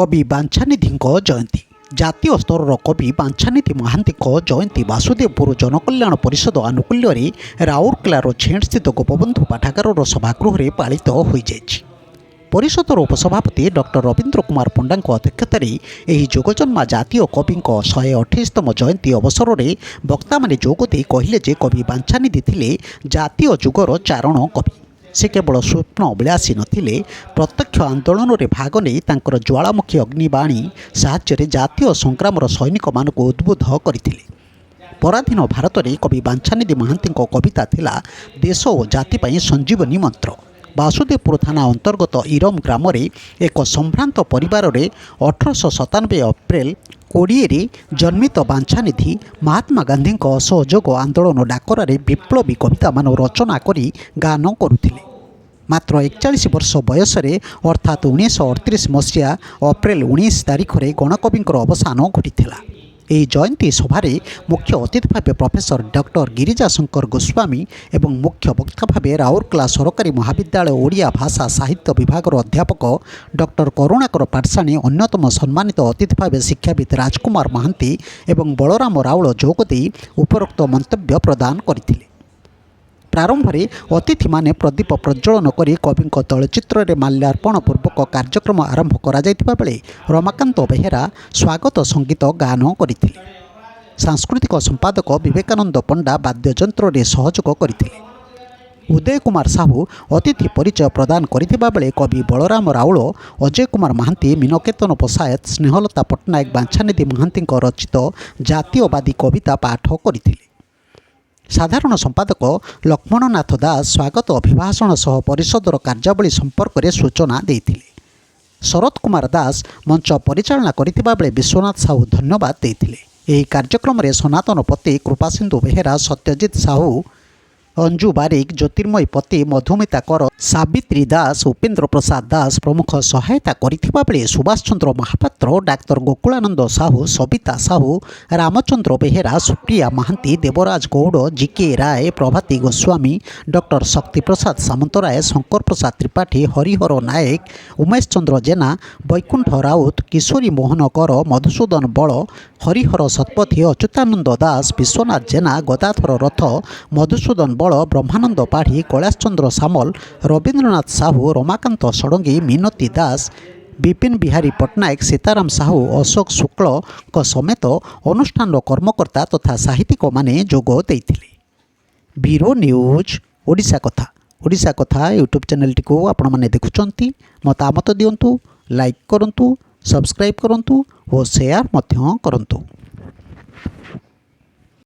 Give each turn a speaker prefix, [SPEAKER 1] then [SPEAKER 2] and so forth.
[SPEAKER 1] कवि बांछानिधि जयंती जातीय स्तर कवि बांछानिधि महांती जयंती वासुदेवपुर जनकल्याण परिषद आनुकूल्य राउरकेलार छेड़ स्थित गोपबंधु पाठागार सभागृह में पालित हो जाएगी। परिषदर उपसभापति डॉक्टर रवींद्र कुमार पंडा अध्यक्षतार जोगजन्मा जातीय कवि 128तम जयंती अवसर में वक्ता मैंने जोगदे कहले जे कवि बांछानिधि थिले जातीय जुगर चारण कवि। से केवल स्वप्न अभिलाषी नथिले, प्रत्यक्ष आंदोलन में भाग नहीं तांकर ज्वालामुखी अग्निबाणी साहाय्य जातीय संग्रामर सैनिक मानक उद्बुद्ध करथिले। पराधीन भारत में कवि बांछानिधि महांती कविता थिला देश और जाति पई संजीवनी मंत्र। वासुदेवपुर थाना अंतर्गत इरम ग्राम रे एक संभ्रांत परिवार में 1897 अप्रैल 20 जन्मित बांछानिधि महात्मा गांधी असहयोग आंदोलन डाकरारे विप्लवी कविता मान रचना करी गान करुथिले। मात्र 41 वर्ष बयस अर्थात 1938 मसीहा अप्रैल 19 तारिख में गणकविंकर अवसान घटिथिला। ଏହି ଜୟନ୍ତୀ ସଭାରେ ମୁଖ୍ୟ ଅତିଥି ଭାବେ ପ୍ରଫେସର ଡକ୍ଟର ଗିରିଜା ଶଙ୍କର ଗୋସ୍ୱାମୀ ଏବଂ ମୁଖ୍ୟ ବକ୍ତା ଭାବେ ରାଉରକେଲା ସରକାରୀ ମହାବିଦ୍ୟାଳୟ ଓଡ଼ିଆ ଭାଷା ସାହିତ୍ୟ ବିଭାଗର ଅଧ୍ୟାପକ ଡକ୍ଟର କରୁଣାକର ପାଟ୍ସାଣୀ, ଅନ୍ୟତମ ସମ୍ମାନିତ ଅତିଥି ଭାବେ ଶିକ୍ଷାବିତ୍ ରାଜକୁମାର ମହାନ୍ତି ଏବଂ ବଳରାମ ରାଉଳ ଯୋଗଦେଇ ଉପରୋକ୍ତ ମନ୍ତବ୍ୟ ପ୍ରଦାନ କରିଥିଲେ। प्रारंभ में अतिथि माने प्रदीप प्रज्वलन कर कवि तैलचित्र में माल्यार्पण पूर्वक कार्यक्रम आरंभ कर रमाकांत बेहेरा स्वागत संगीत गान करते। सांस्कृतिक संपादक विवेकानंद पंडा वाद्ययंत्र में सहयोग करते। उदय कुमार साहू अतिथि परिचय प्रदान करते कवि बलराम राउल, अजय कुमार महांती, मीनकेतन पशायत, स्नेहलता पट्टनायक बांछानिधि महांती रचित जातीयवादी कविता पाठ करते। साधारण संपादक लक्ष्मणनाथ दास स्वागत अभिभाषण सह परिषदर कार्यावली संपर्क में सूचना देते। शरद कुमार दास मंच परिचालना करथिबा बेले विश्वनाथ साहू धन्यवाद देते। यह कार्यक्रम में सनातन पति कृपासिंधु बेहेरा, सत्यजित साहू, अंजू बारिक, ज्योतिर्मयी पति, मधुमिता कर, सावित्री दास, उपेन्द्र प्रसाद दास प्रमुख सहायता करथिबा बेले सुभाष चंद्र महापात्र, डाक्तर गोकुलानंद साहू, सबिता साहू, रामचंद्र बेहेरा, सुप्रिया महांती, देवराज गौड़, जीके राय, प्रभाती गोस्वामी, डॉक्टर शक्ति प्रसाद सामंतराय, शंकर प्रसाद त्रिपाठी, हरिहर नायक, उमेश चंद्र जेना, वैकुंठ राउत, किशोरी मोहन कर, मधुसूदन बल, हरिहर शतपथी, अच्युतानंद दास, विश्वनाथ जेना, गदाधर रथ, मधुसूदन बल, ब्रह्मानंद पाढ़ी, कैलाशचंद्र सामल, रवींद्रनाथ साहू, रमाकांत षडंगी, मिनती दास, विपिन बिहारी पट्टनायक, सीताराम साहू, अशोक शुक्ल समेत अनुष्ठान कर्मकर्ता तथा साहित्यिक माने जोग देइथिले। ब्यूरो न्यूज ओडिशा कथा यूट्यूब चैनल टी को आपण माने देखुचंती, मतामत दियंतु, लाइक करंतु, सब्सक्राइब करंतु और शेयर मध्य करंतु।